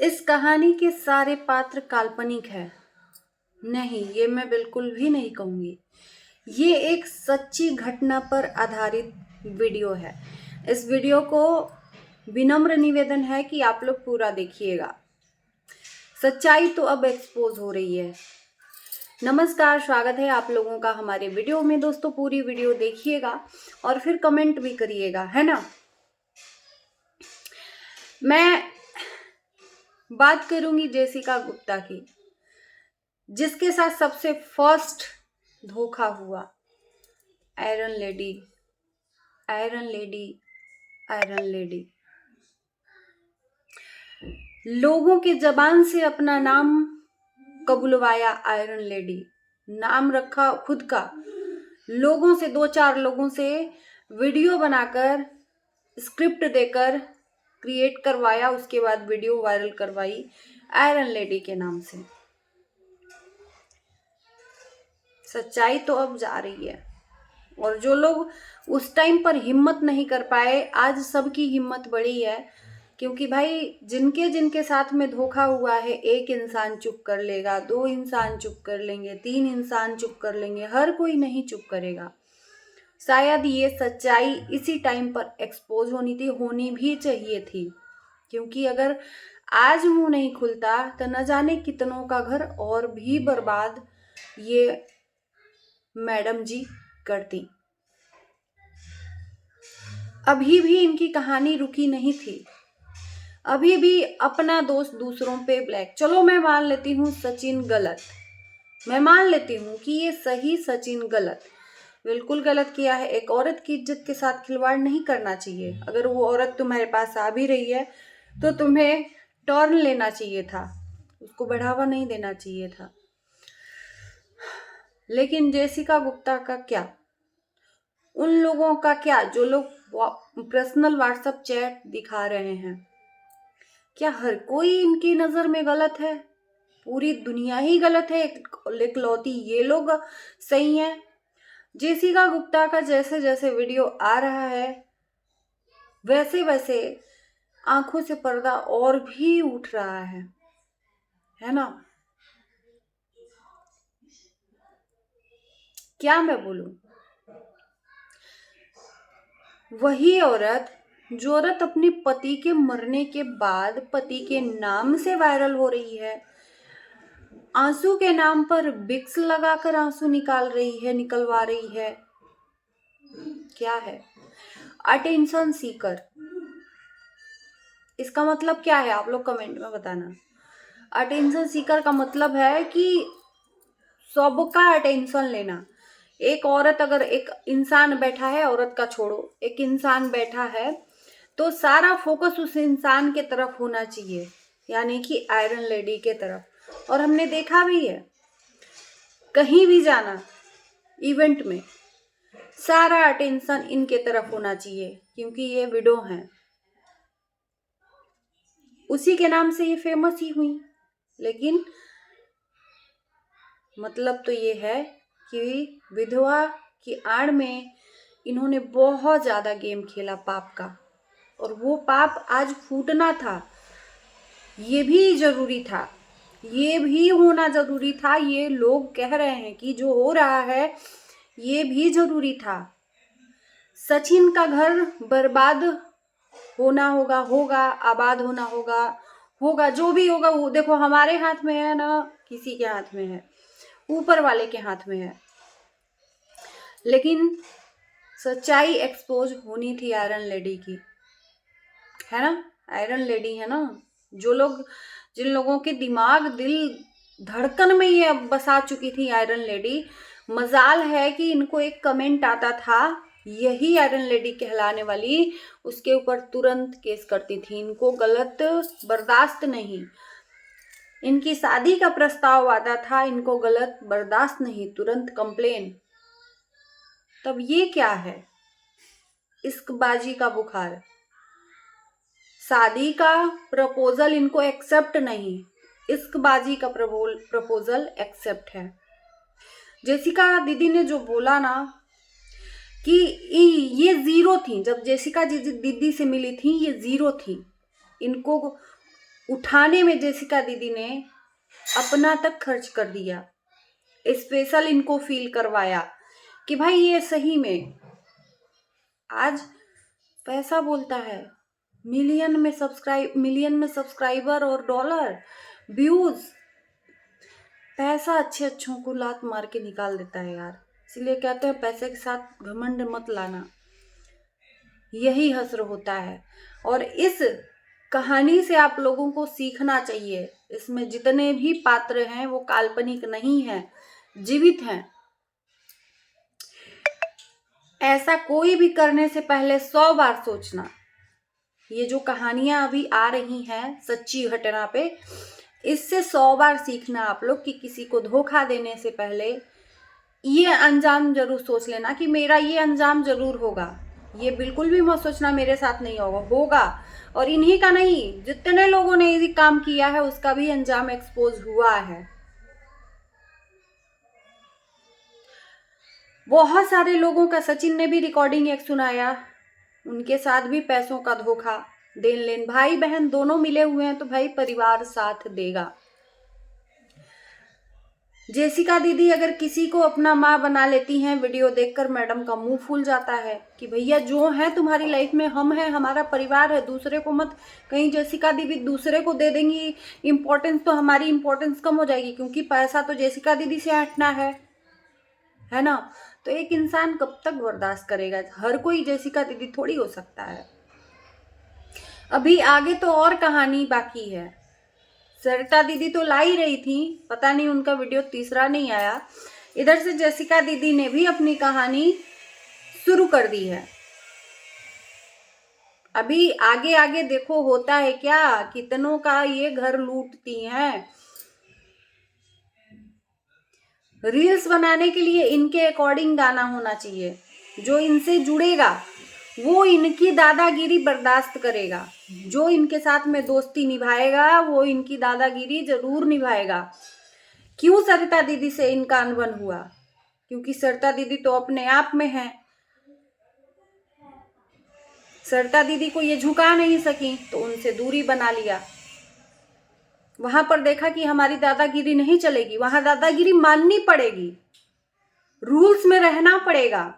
इस कहानी के सारे पात्र काल्पनिक हैं। नहीं, ये मैं बिल्कुल भी नहीं कहूँगी। ये एक सच्ची घटना पर आधारित वीडियो है। इस वीडियो को विनम्र निवेदन है कि आप लोग पूरा देखिएगा। सच्चाई तो अब एक्सपोज हो रही है। नमस्कार, स्वागत है आप लोगों का हमारे वीडियो में। दोस्तों, पूरी वीडियो देखिएगा और फिर कमेंट भी करिएगा, है ना। मैं बात करूंगी जेसिका गुप्ता की, जिसके साथ सबसे फर्स्ट धोखा हुआ। Iron lady, iron lady, iron lady. लोगों के जबान से अपना नाम कबुलवाया आयरन लेडी। नाम रखा खुद का। लोगों से, 2-4 लोगों से वीडियो बनाकर, स्क्रिप्ट देकर क्रिएट करवाया। उसके बाद वीडियो वायरल करवाई आयरन लेडी के नाम से। सच्चाई तो अब जा रही है, और जो लोग उस टाइम पर हिम्मत नहीं कर पाए, आज सबकी हिम्मत बढ़ी है। क्योंकि भाई, जिनके जिनके साथ में धोखा हुआ है, 1 इंसान चुप कर लेगा, 2 इंसान चुप कर लेंगे, 3 इंसान चुप कर लेंगे, हर कोई नहीं चुप करेगा। शायद ये सच्चाई इसी टाइम पर एक्सपोज होनी थी, होनी भी चाहिए थी। क्योंकि अगर आज मुंह नहीं खुलता तो न जाने कितनों का घर और भी बर्बाद ये मैडम जी करती। अभी भी इनकी कहानी रुकी नहीं थी। अभी भी अपना दोस्त दूसरों पे ब्लैक। चलो, मैं मान लेती हूँ सचिन गलत, मैं मान लेती हूँ कि ये सही, सचिन गलत, बिल्कुल गलत किया है। एक औरत की इज्जत के साथ खिलवाड़ नहीं करना चाहिए। अगर वो औरत तुम्हारे पास आ भी रही है तो तुम्हें टर्न लेना चाहिए था, उसको बढ़ावा नहीं देना चाहिए था। लेकिन जेसिका गुप्ता का क्या, उन लोगों का क्या जो लोग पर्सनल व्हाट्सएप चैट दिखा रहे हैं? क्या हर कोई इनकी नजर में गलत है? पूरी दुनिया ही गलत है, इकलौती ये लोग सही हैं? जेसिका गुप्ता का जैसे जैसे वीडियो आ रहा है, वैसे वैसे आंखों से पर्दा और भी उठ रहा है ना। क्या मैं बोलूं? वही औरत, जो औरत अपने पति के मरने के बाद पति के नाम से वायरल हो रही है, आंसू के नाम पर बिक्स लगाकर आंसू निकलवा रही है। क्या है? Attention seeker. इसका मतलब क्या है? आप लोग कमेंट में बताना। अटेंशन सीकर का मतलब है कि सबका अटेंशन लेना। एक औरत, अगर एक इंसान बैठा है, औरत का छोड़ो, एक इंसान बैठा है तो सारा फोकस उस इंसान के तरफ होना चाहिए, यानी कि आयरन लेडी के तरफ। और हमने देखा भी है, कहीं भी जाना इवेंट में, सारा अटेंशन इनके तरफ होना चाहिए, क्योंकि ये विडो हैं। उसी के नाम से ये फेमस ही हुई। लेकिन मतलब तो ये है कि विधवा की आड़ में इन्होंने बहुत ज्यादा गेम खेला पाप का, और वो पाप आज फूटना था। ये भी जरूरी था, ये भी होना जरूरी था। ये लोग कह रहे हैं कि जो हो रहा है ये भी जरूरी था। सचिन का घर बर्बाद होना होगा, आबाद होगा, जो भी होगा वो देखो हमारे हाथ में है ना, किसी के हाथ में है, ऊपर वाले के हाथ में है। लेकिन सच्चाई एक्सपोज होनी थी आयरन लेडी की, है ना। आयरन लेडी है ना, जिन लोगों के दिमाग, दिल, धड़कन में ये बसा चुकी थी आयरन लेडी। मजाल है कि इनको एक कमेंट आता था, यही आयरन लेडी कहलाने वाली, उसके ऊपर तुरंत केस करती थी। इनको गलत बर्दाश्त नहीं। इनकी शादी का प्रस्ताव आता था, इनको गलत बर्दाश्त नहीं, तुरंत कंप्लेन। तब ये क्या है? इश्कबाजी का बुखार। शादी का प्रपोजल इनको एक्सेप्ट नहीं, इश्कबाजी का प्रपोजल एक्सेप्ट है। जेसिका दीदी ने जो बोला ना कि ये जीरो थी, जब जेसिका दीदी से मिली थी ये जीरो थी। इनको उठाने में जेसिका दीदी ने अपना तक खर्च कर दिया, स्पेशल इनको फील करवाया कि भाई ये सही में आज पैसा बोलता है। मिलियन में सब्सक्राइबर और डॉलर व्यूज, पैसा अच्छे अच्छों को लात मार के निकाल देता है यार। इसलिए कहते हैं पैसे के साथ घमंड मत लाना, यही हश्र होता है। और इस कहानी से आप लोगों को सीखना चाहिए, इसमें जितने भी पात्र हैं वो काल्पनिक नहीं हैं, जीवित हैं। ऐसा कोई भी करने से पहले 100 बार सोचना। ये जो कहानियां अभी आ रही हैं सच्ची घटना पे, इससे 100 बार सीखना आप लोग कि किसी को धोखा देने से पहले ये अंजाम जरूर सोच लेना कि मेरा ये अंजाम जरूर होगा। ये बिल्कुल भी मत सोचना मेरे साथ नहीं होगा। और इन्हीं का नहीं, जितने लोगों ने ये काम किया है उसका भी अंजाम एक्सपोज हुआ है। बहुत सारे लोगों का, सचिन ने भी रिकॉर्डिंग एक सुनाया, उनके साथ भी पैसों का धोखा, देन लेन, भाई बहन दोनों मिले हुए हैं तो भाई परिवार साथ देगा। जेसिका दीदी अगर किसी को अपना माँ बना लेती हैं, वीडियो देखकर मैडम का मुंह फूल जाता है कि भैया जो है तुम्हारी लाइफ में हम हैं, हमारा परिवार है, दूसरे को मत। कहीं जेसिका दीदी दूसरे को दे देंगी इम्पोर्टेंस तो हमारी इम्पोर्टेंस कम हो जाएगी, क्योंकि पैसा तो जेसिका दीदी से ऐंठना है ना। तो एक इंसान कब तक बर्दाश्त करेगा? हर कोई जेसिका दीदी थोड़ी हो सकता है। अभी आगे तो और कहानी बाकी है। सरिता दीदी तो ला ही रही थी, पता नहीं उनका वीडियो तीसरा नहीं आया। इधर से जेसिका दीदी ने भी अपनी कहानी शुरू कर दी है। अभी आगे आगे देखो होता है क्या, कितनों का ये घर लूटती हैं। रील्स बनाने के लिए इनके अकॉर्डिंग गाना होना चाहिए, जो इनसे जुड़ेगा वो इनकी दादागिरी बर्दाश्त करेगा, जो इनके साथ में दोस्ती निभाएगा वो इनकी दादागिरी जरूर निभाएगा। क्यों सरिता दीदी से इनका अनबन हुआ? क्योंकि सरिता दीदी तो अपने आप में है, सरिता दीदी को ये झुका नहीं सकी तो उनसे दूरी बना लिया। वहां पर देखा कि हमारी दादागिरी नहीं चलेगी, वहां दादागिरी माननी पड़ेगी, रूल्स में रहना पड़ेगा,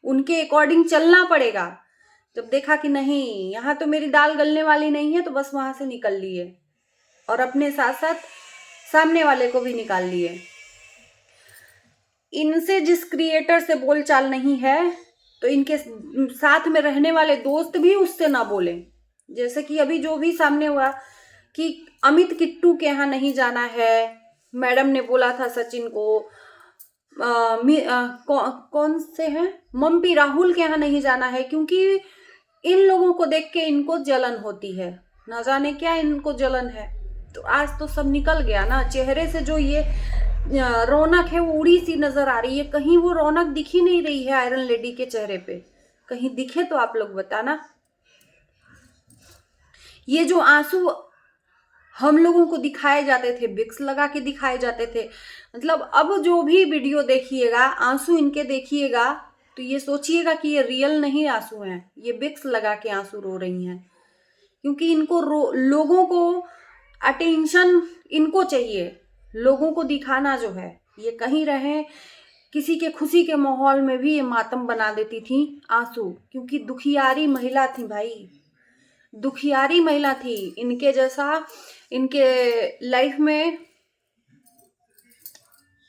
उनके अकॉर्डिंग चलना पड़ेगा। जब देखा कि नहीं यहाँ तो मेरी दाल गलने वाली नहीं है, तो बस वहां से निकल लिए और अपने साथ साथ सामने वाले को भी निकाल लिए। इनसे जिस क्रिएटर से बोलचाल नहीं है तो इनके साथ में रहने वाले दोस्त भी उससे ना बोले। जैसे कि अभी जो भी सामने हुआ कि अमित किट्टू के यहाँ नहीं जाना है, मैडम ने बोला था सचिन को, कौन से हैं, मम्पी राहुल के यहाँ नहीं जाना है, क्योंकि इन लोगों को देख के इनको जलन होती है, ना जाने क्या इनको जलन है। तो आज तो सब निकल गया ना, चेहरे से जो ये रौनक है वो उड़ी सी नजर आ रही है। कहीं वो रौनक दिख ही नहीं रही है आयरन लेडी के चेहरे पे, कहीं दिखे तो आप लोग बताना। ये जो आंसू हम लोगों को दिखाए जाते थे, विक्स लगा के दिखाए जाते थे, मतलब अब जो भी वीडियो देखिएगा आंसू इनके देखिएगा तो ये सोचिएगा कि ये रियल नहीं आंसू हैं, ये विक्स लगा के आंसू रो रही हैं। क्योंकि इनको लोगों को अटेंशन इनको चाहिए, लोगों को दिखाना जो है। ये कहीं रहे किसी के खुशी के माहौल में भी ये मातम बना देती थी आंसू, क्योंकि दुखियारी महिला थी भाई, दुखियारी महिला थी। इनके जैसा इनके लाइफ में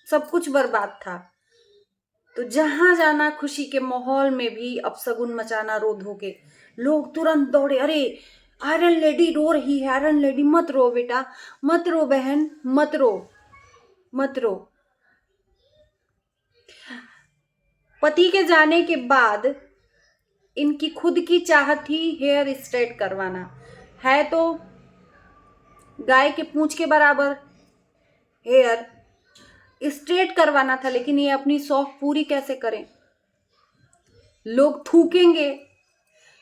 सब कुछ बर्बाद था। तो जहां जाना खुशी के माहौल में भी अपशगुन मचाना, रो धो के लोग तुरंत दौड़े, अरे आयरन लेडी रो रही है, आयरन लेडी मत रो बेटा, मत रो बहन, मत रो मत रो। पति के जाने के बाद इनकी खुद की चाहत थी हेयर स्ट्रेट करवाना, है तो गाय के पूंछ के बराबर हेयर स्ट्रेट करवाना था, लेकिन ये अपनी शौक पूरी कैसे करें, लोग थूकेंगे।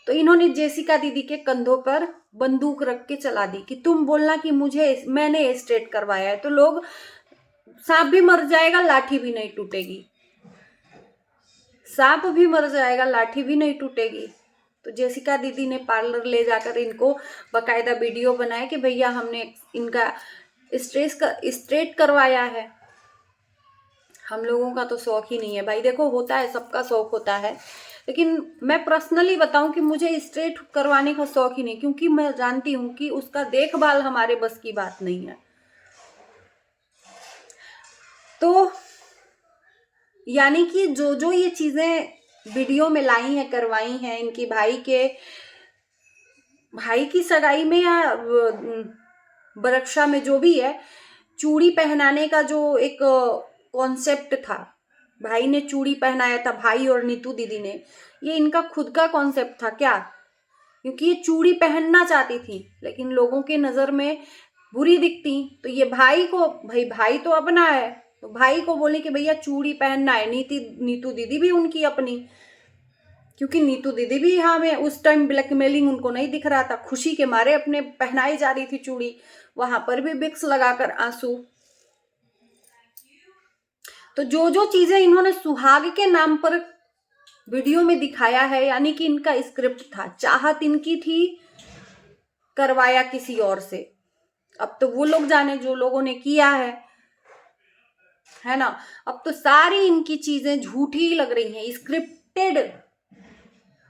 तो इन्होंने जेसिका दीदी के कंधों पर बंदूक रख के चला दी कि तुम बोलना कि मैंने स्ट्रेट करवाया है, तो लोग, सांप भी मर जाएगा लाठी भी नहीं टूटेगी, सांप भी मर जाएगा लाठी भी नहीं टूटेगी। तो जेसिका दीदी ने पार्लर ले जाकर इनको बकायदा वीडियो बनाया कि भैया हमने इनका स्ट्रेट करवाया है। हम लोगों का तो शौक ही नहीं है भाई, देखो होता है, सबका शौक होता है, लेकिन मैं पर्सनली बताऊं कि मुझे स्ट्रेट करवाने का शौक ही नहीं, क्योंकि मैं जानती हूं कि उसका देखभाल हमारे बस की बात नहीं है। तो यानी कि जो जो ये चीजें वीडियो में लाई हैं, करवाई हैं, इनकी भाई की सगाई में या बरक्षा में जो भी है, चूड़ी पहनाने का जो एक कॉन्सेप्ट था, भाई ने चूड़ी पहनाया था, भाई और नीतू दीदी ने, ये इनका खुद का कॉन्सेप्ट था क्या? क्योंकि ये चूड़ी पहनना चाहती थी लेकिन लोगों के नजर में बुरी दिखती, तो ये भाई तो अपना है, तो भाई को बोले कि भैया चूड़ी पहनना है। नीतू दीदी भी उनकी अपनी, क्योंकि नीतू दीदी भी हमें उस टाइम ब्लैकमेलिंग उनको नहीं दिख रहा था, खुशी के मारे अपने पहनाई जा रही थी चूड़ी, वहां पर भी बिक्स लगाकर आंसू। तो जो जो चीजें इन्होंने सुहाग के नाम पर वीडियो में दिखाया है, यानी कि इनका स्क्रिप्ट था, चाहत इनकी थी, करवाया किसी और से। अब तो वो लोग जाने जो लोगों ने किया है ना। अब तो सारी इनकी चीजें झूठी लग रही हैं,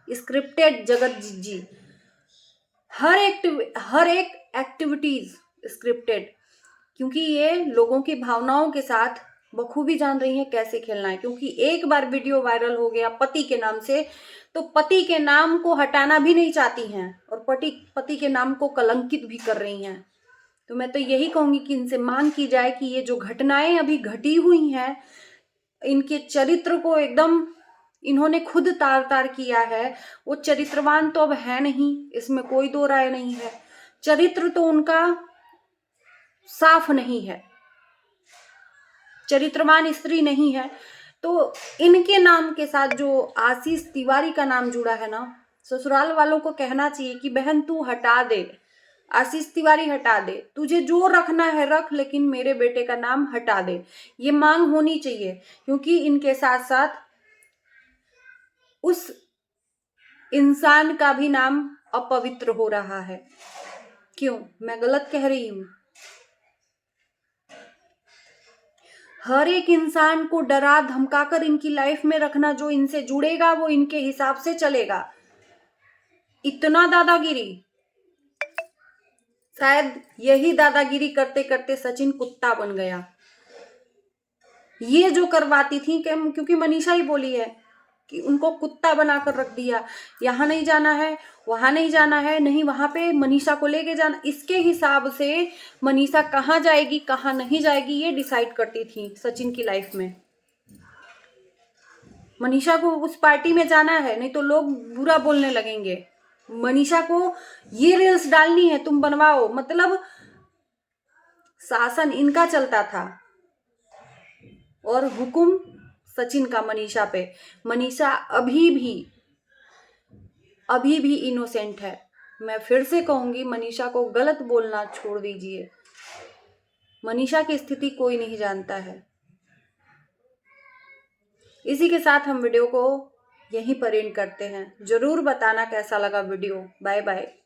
स्क्रिप्टेड जगत जी, हर एक एक्टिविटीज स्क्रिप्टेड, क्योंकि ये लोगों की भावनाओं के साथ बखूबी जान रही हैं कैसे खेलना है। क्योंकि एक बार वीडियो वायरल हो गया पति के नाम से, तो पति के नाम को हटाना भी नहीं चाहती हैं और पति के नाम को कलंकित भी कर रही हैं। तो मैं तो यही कहूंगी कि इनसे मांग की जाए कि ये जो घटनाएं अभी घटी हुई हैं, इनके चरित्र को एकदम इन्होंने खुद तार तार किया है। वो चरित्रवान तो अब है नहीं, इसमें कोई दो राय नहीं है, चरित्र तो उनका साफ नहीं है, चरित्रवान स्त्री नहीं है। तो इनके नाम के साथ जो आशीष तिवारी का नाम जुड़ा है ना, ससुराल वालों को कहना चाहिए कि बहन तू हटा दे, आशीष तिवारी हटा दे, तुझे जो रखना है रख, लेकिन मेरे बेटे का नाम हटा दे। ये मांग होनी चाहिए, क्योंकि इनके साथ साथ उस इंसान का भी नाम अपवित्र हो रहा है। क्यों, मैं गलत कह रही हूं? हर एक इंसान को डरा धमकाकर इनकी लाइफ में रखना, जो इनसे जुड़ेगा वो इनके हिसाब से चलेगा। इतना दादागिरी, शायद यही दादागिरी करते करते सचिन कुत्ता बन गया। ये जो करवाती थी, क्योंकि मनीषा ही बोली है कि उनको कुत्ता बनाकर रख दिया, यहाँ नहीं जाना है, वहां नहीं जाना है, नहीं वहां पे मनीषा को लेके जाना। इसके हिसाब से मनीषा कहाँ जाएगी कहाँ नहीं जाएगी ये डिसाइड करती थी सचिन की लाइफ में। मनीषा को उस पार्टी में जाना है, नहीं तो लोग बुरा बोलने लगेंगे, मनीषा को ये रील्स डालनी है, तुम बनवाओ, मतलब शासन इनका चलता था और हुक्म सचिन का मनीषा पे। मनीषा अभी भी इनोसेंट है। मैं फिर से कहूंगी, मनीषा को गलत बोलना छोड़ दीजिए, मनीषा की स्थिति कोई नहीं जानता है। इसी के साथ हम वीडियो को यहीं पर एंड करते हैं। जरूर बताना कैसा लगा वीडियो। Bye bye.